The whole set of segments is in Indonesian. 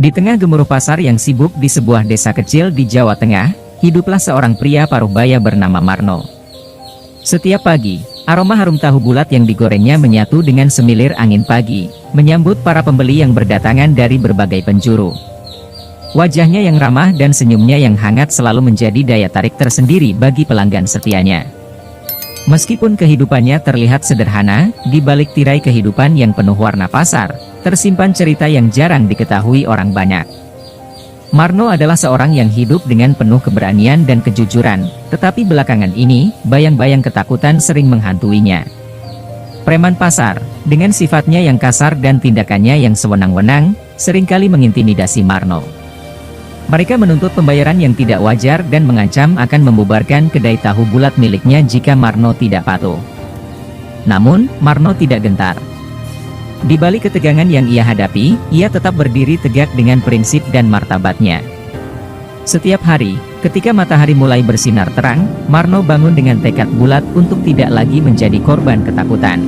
Di tengah gemuruh pasar yang sibuk di sebuah desa kecil di Jawa Tengah, hiduplah seorang pria paruh baya bernama Marno. Setiap pagi, aroma harum tahu bulat yang digorengnya menyatu dengan semilir angin pagi, menyambut para pembeli yang berdatangan dari berbagai penjuru. Wajahnya yang ramah dan senyumnya yang hangat selalu menjadi daya tarik tersendiri bagi pelanggan setianya. Meskipun kehidupannya terlihat sederhana, di balik tirai kehidupan yang penuh warna pasar, tersimpan cerita yang jarang diketahui orang banyak. Marno adalah seorang yang hidup dengan penuh keberanian dan kejujuran, tetapi belakangan ini, bayang-bayang ketakutan sering menghantuinya. Preman pasar, dengan sifatnya yang kasar dan tindakannya yang sewenang-wenang, seringkali mengintimidasi Marno. Mereka menuntut pembayaran yang tidak wajar dan mengancam akan membubarkan kedai tahu bulat miliknya jika Marno tidak patuh. Namun, Marno tidak gentar. Di balik ketegangan yang ia hadapi, ia tetap berdiri tegak dengan prinsip dan martabatnya. Setiap hari, ketika matahari mulai bersinar terang, Marno bangun dengan tekad bulat untuk tidak lagi menjadi korban ketakutan.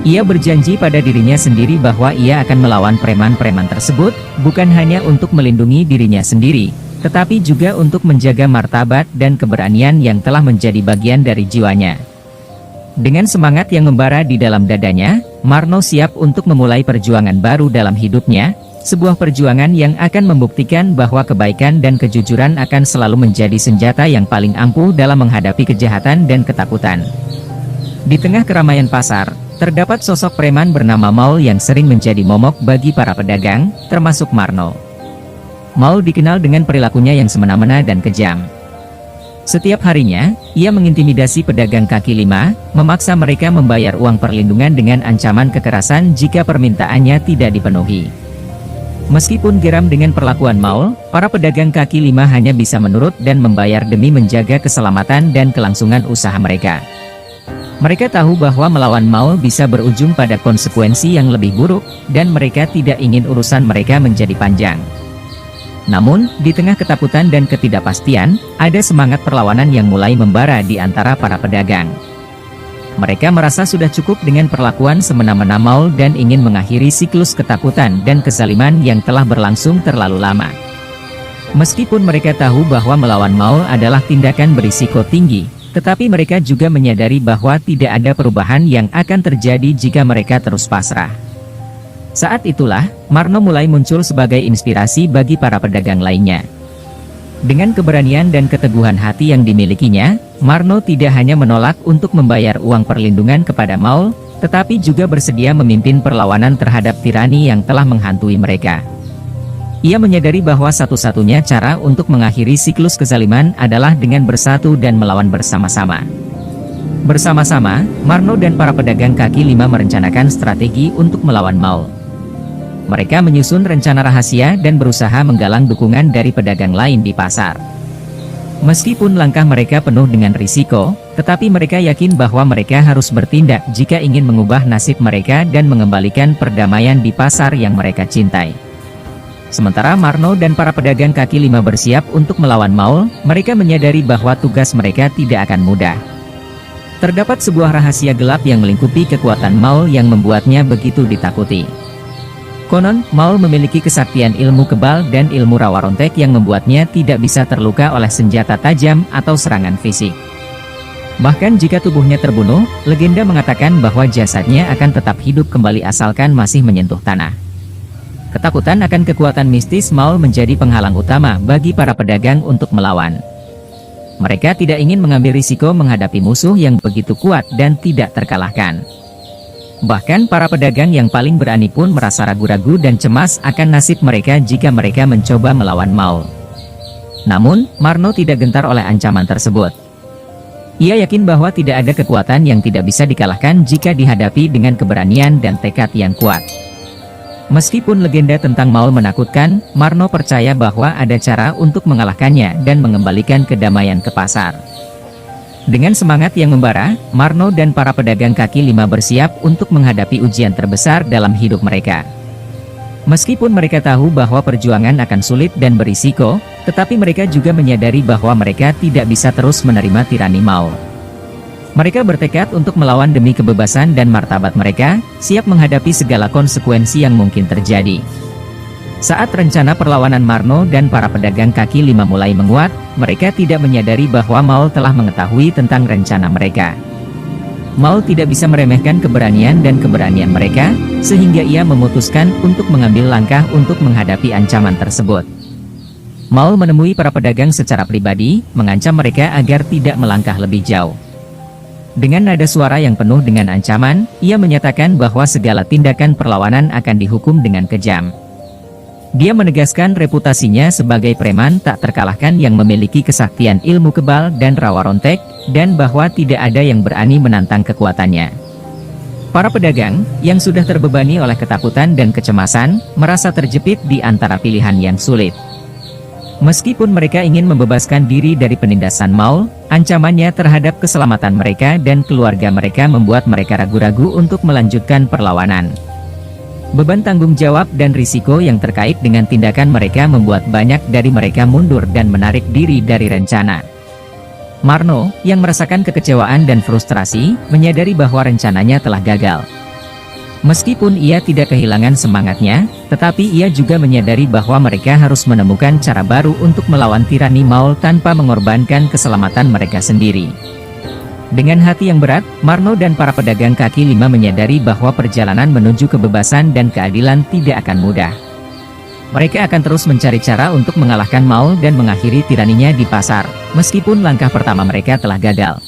Ia berjanji pada dirinya sendiri bahwa ia akan melawan preman-preman tersebut, bukan hanya untuk melindungi dirinya sendiri, tetapi juga untuk menjaga martabat dan keberanian yang telah menjadi bagian dari jiwanya. Dengan semangat yang membara di dalam dadanya, Marno siap untuk memulai perjuangan baru dalam hidupnya, sebuah perjuangan yang akan membuktikan bahwa kebaikan dan kejujuran akan selalu menjadi senjata yang paling ampuh dalam menghadapi kejahatan dan ketakutan. Di tengah keramaian pasar, terdapat sosok preman bernama Maul yang sering menjadi momok bagi para pedagang, termasuk Marno. Maul dikenal dengan perilakunya yang semena-mena dan kejam. Setiap harinya, ia mengintimidasi pedagang kaki lima, memaksa mereka membayar uang perlindungan dengan ancaman kekerasan jika permintaannya tidak dipenuhi. Meskipun geram dengan perlakuan Maul, para pedagang kaki lima hanya bisa menurut dan membayar demi menjaga keselamatan dan kelangsungan usaha mereka. Mereka tahu bahwa melawan Maul bisa berujung pada konsekuensi yang lebih buruk, dan mereka tidak ingin urusan mereka menjadi panjang. Namun, di tengah ketakutan dan ketidakpastian, ada semangat perlawanan yang mulai membara di antara para pedagang. Mereka merasa sudah cukup dengan perlakuan semena-mena Maul dan ingin mengakhiri siklus ketakutan dan kezaliman yang telah berlangsung terlalu lama. Meskipun mereka tahu bahwa melawan Maul adalah tindakan berisiko tinggi, tetapi mereka juga menyadari bahwa tidak ada perubahan yang akan terjadi jika mereka terus pasrah. Saat itulah, Marno mulai muncul sebagai inspirasi bagi para pedagang lainnya. Dengan keberanian dan keteguhan hati yang dimilikinya, Marno tidak hanya menolak untuk membayar uang perlindungan kepada Maul, tetapi juga bersedia memimpin perlawanan terhadap tirani yang telah menghantui mereka. Ia menyadari bahwa satu-satunya cara untuk mengakhiri siklus kezaliman adalah dengan bersatu dan melawan bersama-sama. Bersama-sama, Marno dan para pedagang kaki lima merencanakan strategi untuk melawan Maul. Mereka menyusun rencana rahasia dan berusaha menggalang dukungan dari pedagang lain di pasar. Meskipun langkah mereka penuh dengan risiko, tetapi mereka yakin bahwa mereka harus bertindak jika ingin mengubah nasib mereka dan mengembalikan perdamaian di pasar yang mereka cintai. Sementara Marno dan para pedagang kaki lima bersiap untuk melawan Maul, mereka menyadari bahwa tugas mereka tidak akan mudah. Terdapat sebuah rahasia gelap yang melingkupi kekuatan Maul yang membuatnya begitu ditakuti. Konon, Maul memiliki kesaktian ilmu kebal dan ilmu rawa rontek yang membuatnya tidak bisa terluka oleh senjata tajam atau serangan fisik. Bahkan jika tubuhnya terbunuh, legenda mengatakan bahwa jasadnya akan tetap hidup kembali asalkan masih menyentuh tanah. Ketakutan akan kekuatan mistis Maul menjadi penghalang utama bagi para pedagang untuk melawan. Mereka tidak ingin mengambil risiko menghadapi musuh yang begitu kuat dan tidak terkalahkan. Bahkan para pedagang yang paling berani pun merasa ragu-ragu dan cemas akan nasib mereka jika mereka mencoba melawan Maul. Namun, Marno tidak gentar oleh ancaman tersebut. Ia yakin bahwa tidak ada kekuatan yang tidak bisa dikalahkan jika dihadapi dengan keberanian dan tekad yang kuat. Meskipun legenda tentang Maul menakutkan, Marno percaya bahwa ada cara untuk mengalahkannya dan mengembalikan kedamaian ke pasar. Dengan semangat yang membara, Marno dan para pedagang kaki lima bersiap untuk menghadapi ujian terbesar dalam hidup mereka. Meskipun mereka tahu bahwa perjuangan akan sulit dan berisiko, tetapi mereka juga menyadari bahwa mereka tidak bisa terus menerima tirani Maul. Mereka bertekad untuk melawan demi kebebasan dan martabat mereka, siap menghadapi segala konsekuensi yang mungkin terjadi. Saat rencana perlawanan Marno dan para pedagang kaki lima mulai menguat, mereka tidak menyadari bahwa Maul telah mengetahui tentang rencana mereka. Maul tidak bisa meremehkan keberanian mereka, sehingga ia memutuskan untuk mengambil langkah untuk menghadapi ancaman tersebut. Maul menemui para pedagang secara pribadi, mengancam mereka agar tidak melangkah lebih jauh. Dengan nada suara yang penuh dengan ancaman, ia menyatakan bahwa segala tindakan perlawanan akan dihukum dengan kejam. Dia menegaskan reputasinya sebagai preman tak terkalahkan yang memiliki kesaktian ilmu kebal dan rawa rontek, dan bahwa tidak ada yang berani menantang kekuatannya. Para pedagang, yang sudah terbebani oleh ketakutan dan kecemasan, merasa terjepit di antara pilihan yang sulit. Meskipun mereka ingin membebaskan diri dari penindasan Maul, ancamannya terhadap keselamatan mereka dan keluarga mereka membuat mereka ragu-ragu untuk melanjutkan perlawanan. Beban tanggung jawab dan risiko yang terkait dengan tindakan mereka membuat banyak dari mereka mundur dan menarik diri dari rencana. Marno, yang merasakan kekecewaan dan frustrasi, menyadari bahwa rencananya telah gagal. Meskipun ia tidak kehilangan semangatnya, tetapi ia juga menyadari bahwa mereka harus menemukan cara baru untuk melawan tirani Maul tanpa mengorbankan keselamatan mereka sendiri. Dengan hati yang berat, Marno dan para pedagang kaki lima menyadari bahwa perjalanan menuju kebebasan dan keadilan tidak akan mudah. Mereka akan terus mencari cara untuk mengalahkan Maul dan mengakhiri tiraninya di pasar, meskipun langkah pertama mereka telah gagal.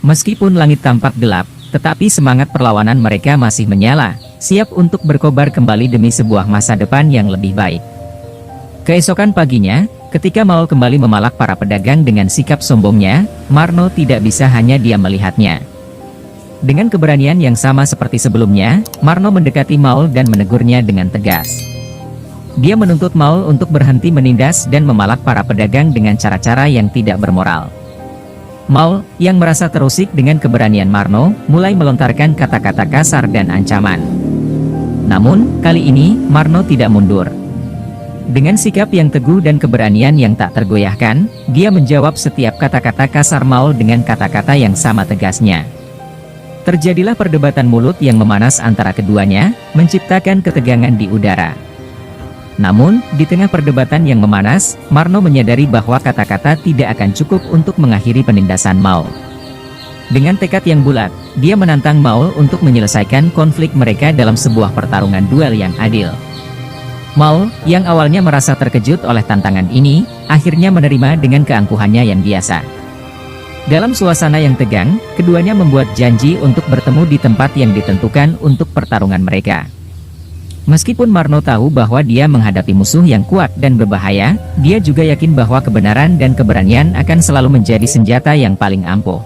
Meskipun langit tampak gelap, tetapi semangat perlawanan mereka masih menyala, siap untuk berkobar kembali demi sebuah masa depan yang lebih baik. Keesokan paginya, ketika Maul kembali memalak para pedagang dengan sikap sombongnya, Marno tidak bisa hanya diam melihatnya. Dengan keberanian yang sama seperti sebelumnya, Marno mendekati Maul dan menegurnya dengan tegas. Dia menuntut Maul untuk berhenti menindas dan memalak para pedagang dengan cara-cara yang tidak bermoral. Maul, yang merasa terusik dengan keberanian Marno, mulai melontarkan kata-kata kasar dan ancaman. Namun, kali ini, Marno tidak mundur. Dengan sikap yang teguh dan keberanian yang tak tergoyahkan, dia menjawab setiap kata-kata kasar Maul dengan kata-kata yang sama tegasnya. Terjadilah perdebatan mulut yang memanas antara keduanya, menciptakan ketegangan di udara. Namun, di tengah perdebatan yang memanas, Marno menyadari bahwa kata-kata tidak akan cukup untuk mengakhiri penindasan Maul. Dengan tekad yang bulat, dia menantang Maul untuk menyelesaikan konflik mereka dalam sebuah pertarungan duel yang adil. Maul, yang awalnya merasa terkejut oleh tantangan ini, akhirnya menerima dengan keangkuhannya yang biasa. Dalam suasana yang tegang, keduanya membuat janji untuk bertemu di tempat yang ditentukan untuk pertarungan mereka. Meskipun Marno tahu bahwa dia menghadapi musuh yang kuat dan berbahaya, dia juga yakin bahwa kebenaran dan keberanian akan selalu menjadi senjata yang paling ampuh.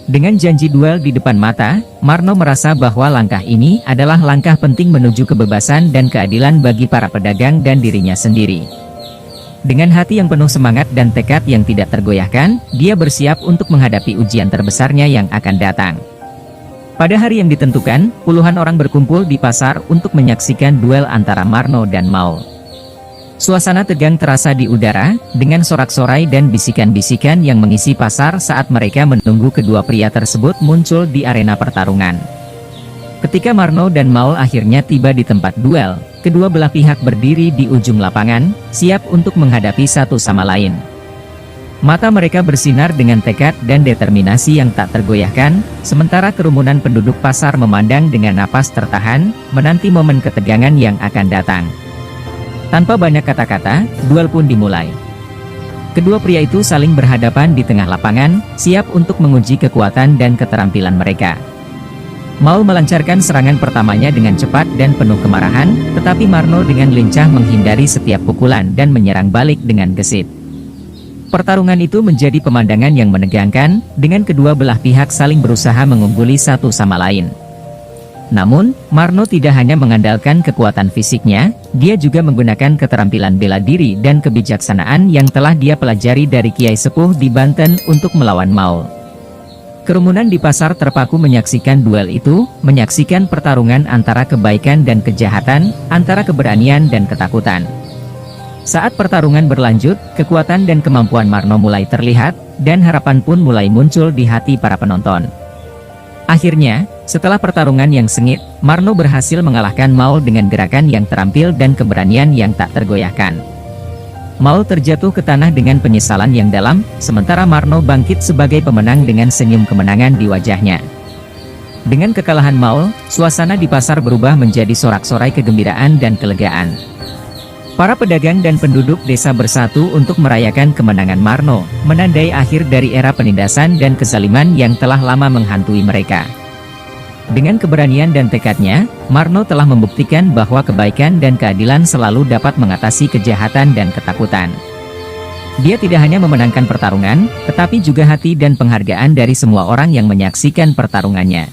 Dengan janji duel di depan mata, Marno merasa bahwa langkah ini adalah langkah penting menuju kebebasan dan keadilan bagi para pedagang dan dirinya sendiri. Dengan hati yang penuh semangat dan tekad yang tidak tergoyahkan, dia bersiap untuk menghadapi ujian terbesarnya yang akan datang. Pada hari yang ditentukan, puluhan orang berkumpul di pasar untuk menyaksikan duel antara Marno dan Maul. Suasana tegang terasa di udara, dengan sorak-sorai dan bisikan-bisikan yang mengisi pasar saat mereka menunggu kedua pria tersebut muncul di arena pertarungan. Ketika Marno dan Maul akhirnya tiba di tempat duel, kedua belah pihak berdiri di ujung lapangan, siap untuk menghadapi satu sama lain. Mata mereka bersinar dengan tekad dan determinasi yang tak tergoyahkan, sementara kerumunan penduduk pasar memandang dengan napas tertahan, menanti momen ketegangan yang akan datang. Tanpa banyak kata-kata, duel pun dimulai. Kedua pria itu saling berhadapan di tengah lapangan, siap untuk menguji kekuatan dan keterampilan mereka. Maul melancarkan serangan pertamanya dengan cepat dan penuh kemarahan, tetapi Marno dengan lincah menghindari setiap pukulan dan menyerang balik dengan gesit. Pertarungan itu menjadi pemandangan yang menegangkan, dengan kedua belah pihak saling berusaha mengungguli satu sama lain. Namun, Marno tidak hanya mengandalkan kekuatan fisiknya, dia juga menggunakan keterampilan bela diri dan kebijaksanaan yang telah dia pelajari dari Kiai Sepuh di Banten untuk melawan Maul. Kerumunan di pasar terpaku menyaksikan duel itu, menyaksikan pertarungan antara kebaikan dan kejahatan, antara keberanian dan ketakutan. Saat pertarungan berlanjut, kekuatan dan kemampuan Marno mulai terlihat, dan harapan pun mulai muncul di hati para penonton. Akhirnya, Setelah pertarungan yang sengit, Marno berhasil mengalahkan Maul dengan gerakan yang terampil dan keberanian yang tak tergoyahkan. Maul terjatuh ke tanah dengan penyesalan yang dalam, sementara Marno bangkit sebagai pemenang dengan senyum kemenangan di wajahnya. Dengan kekalahan Maul, suasana di pasar berubah menjadi sorak-sorai kegembiraan dan kelegaan. Para pedagang dan penduduk desa bersatu untuk merayakan kemenangan Marno, menandai akhir dari era penindasan dan kezaliman yang telah lama menghantui mereka. Dengan keberanian dan tekadnya, Marno telah membuktikan bahwa kebaikan dan keadilan selalu dapat mengatasi kejahatan dan ketakutan. Dia tidak hanya memenangkan pertarungan, tetapi juga hati dan penghargaan dari semua orang yang menyaksikan pertarungannya.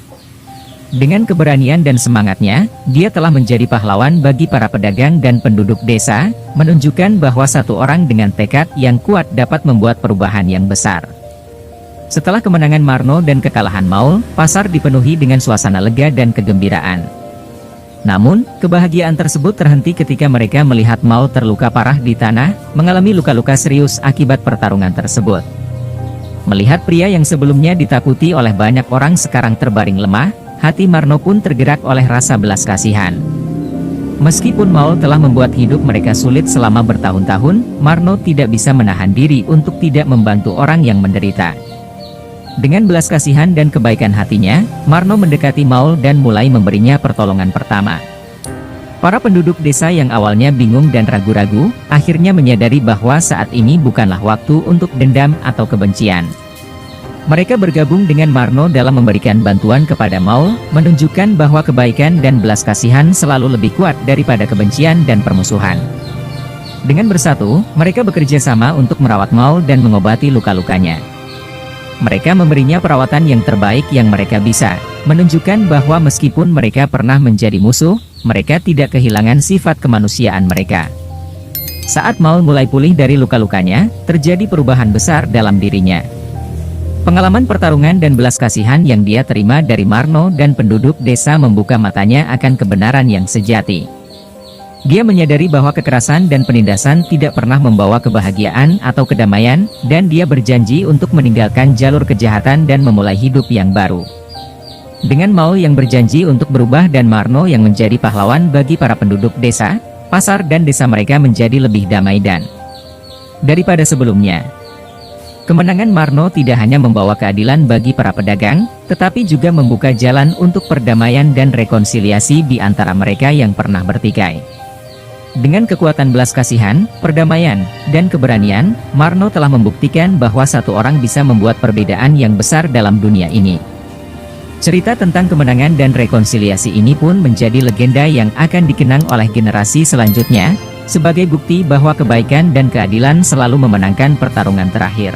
Dengan keberanian dan semangatnya, dia telah menjadi pahlawan bagi para pedagang dan penduduk desa, menunjukkan bahwa satu orang dengan tekad yang kuat dapat membuat perubahan yang besar. Setelah kemenangan Marno dan kekalahan Maul, pasar dipenuhi dengan suasana lega dan kegembiraan. Namun, kebahagiaan tersebut terhenti ketika mereka melihat Maul terluka parah di tanah, mengalami luka-luka serius akibat pertarungan tersebut. Melihat pria yang sebelumnya ditakuti oleh banyak orang sekarang terbaring lemah, hati Marno pun tergerak oleh rasa belas kasihan. Meskipun Maul telah membuat hidup mereka sulit selama bertahun-tahun, Marno tidak bisa menahan diri untuk tidak membantu orang yang menderita. Dengan belas kasihan dan kebaikan hatinya, Marno mendekati Maul dan mulai memberinya pertolongan pertama. Para penduduk desa yang awalnya bingung dan ragu-ragu, akhirnya menyadari bahwa saat ini bukanlah waktu untuk dendam atau kebencian. Mereka bergabung dengan Marno dalam memberikan bantuan kepada Maul, menunjukkan bahwa kebaikan dan belas kasihan selalu lebih kuat daripada kebencian dan permusuhan. Dengan bersatu, mereka bekerja sama untuk merawat Maul dan mengobati luka-lukanya. Mereka memberinya perawatan yang terbaik yang mereka bisa, menunjukkan bahwa meskipun mereka pernah menjadi musuh, mereka tidak kehilangan sifat kemanusiaan mereka. Saat Maul mulai pulih dari luka-lukanya, terjadi perubahan besar dalam dirinya. Pengalaman pertarungan dan belas kasihan yang dia terima dari Marno dan penduduk desa membuka matanya akan kebenaran yang sejati. Dia menyadari bahwa kekerasan dan penindasan tidak pernah membawa kebahagiaan atau kedamaian, dan dia berjanji untuk meninggalkan jalur kejahatan dan memulai hidup yang baru. Dengan Maul yang berjanji untuk berubah dan Marno yang menjadi pahlawan bagi para penduduk desa, pasar dan desa mereka menjadi lebih damai dan daripada sebelumnya. Kemenangan Marno tidak hanya membawa keadilan bagi para pedagang, tetapi juga membuka jalan untuk perdamaian dan rekonsiliasi di antara mereka yang pernah bertikai. Dengan kekuatan belas kasihan, perdamaian, dan keberanian, Marno telah membuktikan bahwa satu orang bisa membuat perbedaan yang besar dalam dunia ini. Cerita tentang kemenangan dan rekonsiliasi ini pun menjadi legenda yang akan dikenang oleh generasi selanjutnya, sebagai bukti bahwa kebaikan dan keadilan selalu memenangkan pertarungan terakhir.